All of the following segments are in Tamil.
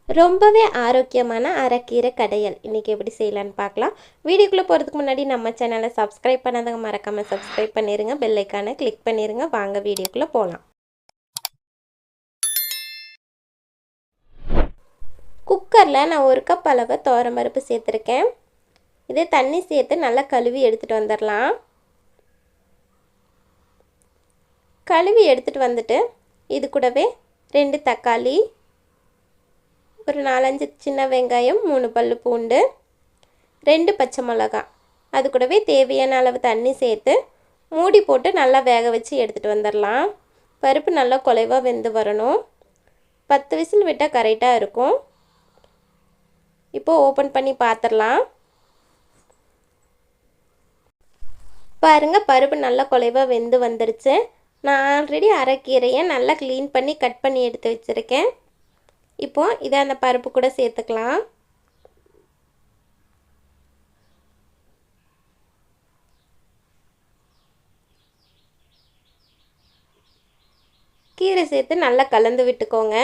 ரொம்பவே ஆரோக்கியமான அரைக்கீரை கடையல் இன்றைக்கி எப்படி செய்யலான்னு பார்க்கலாம். வீடியோக்குள்ளே போகிறதுக்கு முன்னாடி நம்ம சேனலை சப்ஸ்கிரைப் பண்ணாதவங்க மறக்காமல் சப்ஸ்கிரைப் பண்ணிடுங்க, பெல் ஐக்கானை கிளிக் பண்ணிடுங்க. வாங்க வீடியோக்குள்ளே போகலாம். குக்கரில் நான் 1 கப் அளவு துவரம்பருப்பு சேர்த்துருக்கேன். இதே தண்ணி சேர்த்து நல்லா கழுவி எடுத்துகிட்டு வந்துடலாம். கழுவி எடுத்துகிட்டு வந்துட்டு இது கூடவே 2 தக்காளி, ஒரு 4-5 சின்ன வெங்காயம், 3 பல்லு பூண்டு, 2 பச்சை மிளகாய், அது கூடவே தேவையான அளவு தண்ணி சேர்த்து மூடி போட்டு நல்லா வேக வச்சு எடுத்துகிட்டு வந்துடலாம். பருப்பு நல்லா குலைவாக வெந்து வரணும். 10 விசில் விட்டால் கரெக்டாக இருக்கும். இப்போது ஓப்பன் பண்ணி பார்த்துடலாம். பாருங்கள், பருப்பு நல்லா குலைவாக வெந்து வந்துருச்சு. நான் ஆல்ரெடி அரைக்கீரையை நல்லா க்ளீன் பண்ணி கட் பண்ணி எடுத்து வச்சுருக்கேன். இப்போது இதை அந்த பருப்பு கூட சேர்த்துக்கலாம். கீரை சேர்த்து நல்லா கலந்து விட்டுக்கோங்க.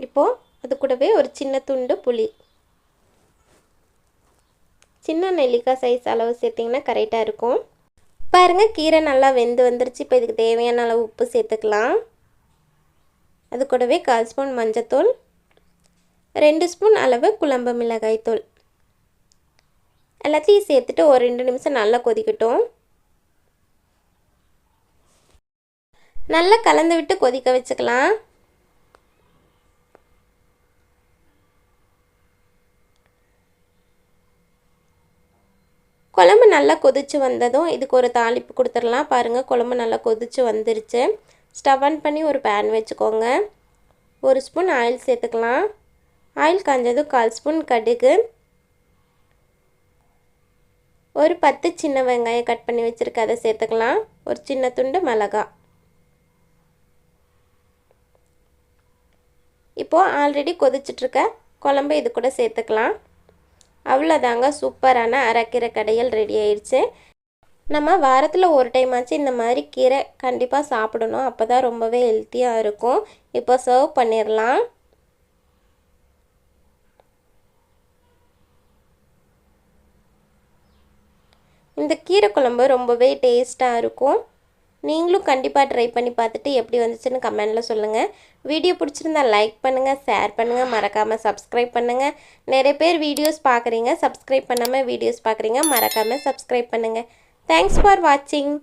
இப்போது அது கூடவே ஒரு சின்ன துண்டு புளி, சின்ன நெல்லிக்காய் சைஸ் அளவு சேர்த்திங்கன்னா கரெக்டாக இருக்கும். பாருங்கள், கீரை நல்லா வெந்து வந்துருச்சு. இப்போ இதுக்கு தேவையான அளவு உப்பு சேர்த்துக்கலாம். அது கூடவே 1/4 ஸ்பூன் மஞ்சத்தூள், 2 ஸ்பூன் அளவு குழம்பு மிளகாய் தூள் எல்லாத்தையும் சேர்த்துட்டு ஒரு 2 நிமிஷம் நல்லா கொதிக்கட்டும். நல்லா கலந்து விட்டு கொதிக்க வச்சுக்கலாம். குழம்பு நல்லா கொதித்து வந்ததும் இதுக்கு ஒரு தாளிப்பு கொடுத்துடலாம். பாருங்கள், குழம்பு நல்லா கொதித்து வந்துருச்சு. ஸ்டவ் ஆன் பண்ணி ஒரு பேன் வச்சுக்கோங்க. 1 ஸ்பூன் ஆயில் சேர்த்துக்கலாம். ஆயில் காஞ்சதும் 1/4 ஸ்பூன் கடுகு, ஒரு 10 சின்ன வெங்காயம் கட் பண்ணி வச்சுருக்க அதை சேர்த்துக்கலாம். ஒரு சின்ன துண்டு மிளகாய். இப்போது ஆல்ரெடி கொதிச்சிட்ருக்க குழம்பு இது கூட சேர்த்துக்கலாம். அவ்வளோதாங்க, சூப்பரான அரைக்கீரை கடையல் ரெடி ஆயிடுச்சு. நம்ம வாரத்தில் ஒரு டைம் ஆச்சு இந்த மாதிரி கீரை கண்டிப்பாக சாப்பிடணும். அப்போ தான் ரொம்பவே ஹெல்த்தியாக இருக்கும். இப்போ சர்வ் பண்ணிடலாம். இந்த கீரை குழம்பு ரொம்பவே டேஸ்ட்டாக இருக்கும். நீங்களும் கண்டிப்பாக ட்ரை பண்ணி பார்த்துட்டு எப்படி வந்துச்சுன்னு கமெண்டில் சொல்லுங்கள். வீடியோ பிடிச்சிருந்தா லைக் பண்ணுங்கள், ஷேர் பண்ணுங்கள், மறக்காமல் சப்ஸ்கிரைப் பண்ணுங்கள். நிறைய பேர் வீடியோஸ் பார்க்குறீங்க, சப்ஸ்கிரைப் பண்ணாமல் வீடியோஸ் பார்க்குறீங்க. மறக்காமல் சப்ஸ்கிரைப் பண்ணுங்கள். தேங்க்ஸ் ஃபார் வாட்சிங்.